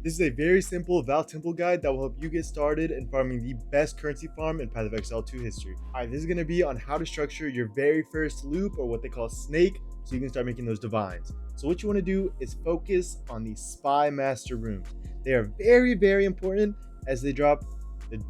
This is a very simple Val Temple guide that will help you get started in farming the best currency farm in Path of Exile 2 history. Alright, this is going to be on how to structure your very first loop, or what they call snake, so you can start making those divines. So what you want to do is focus on the Spy Master rooms. They are very, very important as they drop the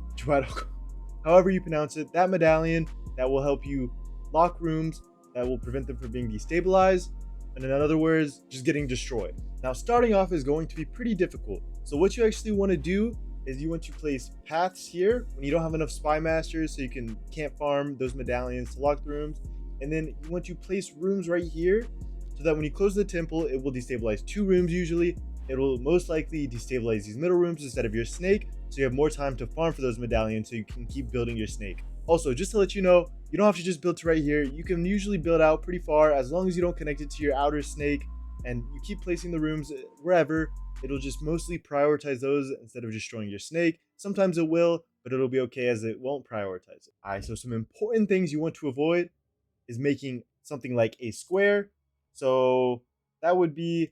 however you pronounce it, that medallion that will help you lock rooms that will prevent them from being destabilized, and in other words, just getting destroyed. Now, starting off is going to be pretty difficult. So what you actually want to do is you want to place paths here when you don't have enough spy masters, so you can't farm those medallions to lock the rooms. And then you want to place rooms right here so that when you close the temple, it will destabilize 2 rooms usually. It will most likely destabilize these middle rooms instead of your snake, so you have more time to farm for those medallions so you can keep building your snake. Also, just to let you know, you don't have to just build to right here. You can usually build out pretty far as long as you don't connect it to your outer snake and you keep placing the rooms wherever. It'll just mostly prioritize those instead of destroying your snake. Sometimes it will, but it'll be okay as it won't prioritize it. Alright, so some important things you want to avoid is making something like a square. So that would be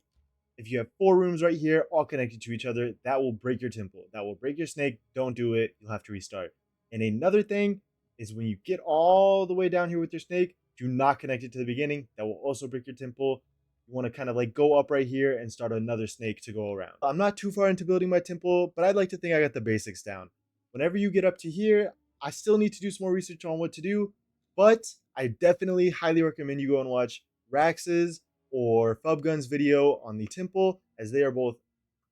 if you have 4 rooms right here all connected to each other, that will break your temple. That will break your snake. Don't do it. You'll have to restart. And another thing is when you get all the way down here with your snake, do not connect it to the beginning. That will also break your temple. You want to kind of like go up right here and start another snake to go around. I'm not too far into building my temple, but I'd like to think I got the basics down. Whenever you get up to here, I still need to do some more research on what to do, but I definitely highly recommend you go and watch Rax's or Fubgun's video on the temple, as they are both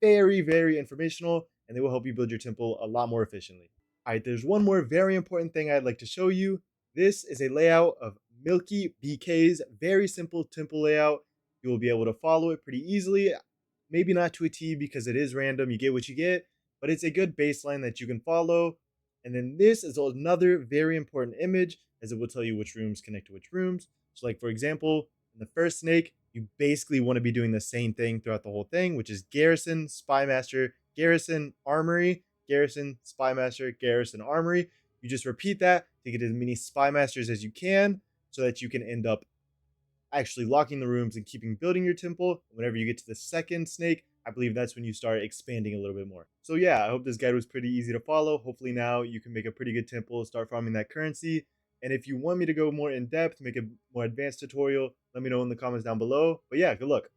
very, very informational and they will help you build your temple a lot more efficiently. Alright, there's one more very important thing I'd like to show you. This is a layout of Milky BK's very simple temple layout. You will be able to follow it pretty easily. Maybe not to a T because it is random, you get what you get, but it's a good baseline that you can follow. And then this is another very important image, as it will tell you which rooms connect to which rooms. So like for example, in the first snake, you basically want to be doing the same thing throughout the whole thing, which is garrison, spy master, garrison, armory, garrison, spy master, garrison, armory. You just repeat that to get as many spy masters as you can so that you can end up actually locking the rooms and keeping building your temple. Whenever you get to the second snake, I believe that's when you start expanding a little bit more. So yeah, I hope this guide was pretty easy to follow. Hopefully now you can make a pretty good temple, start farming that currency. And if you want me to go more in depth, make a more advanced tutorial, let me know in the comments down below. But yeah, good luck.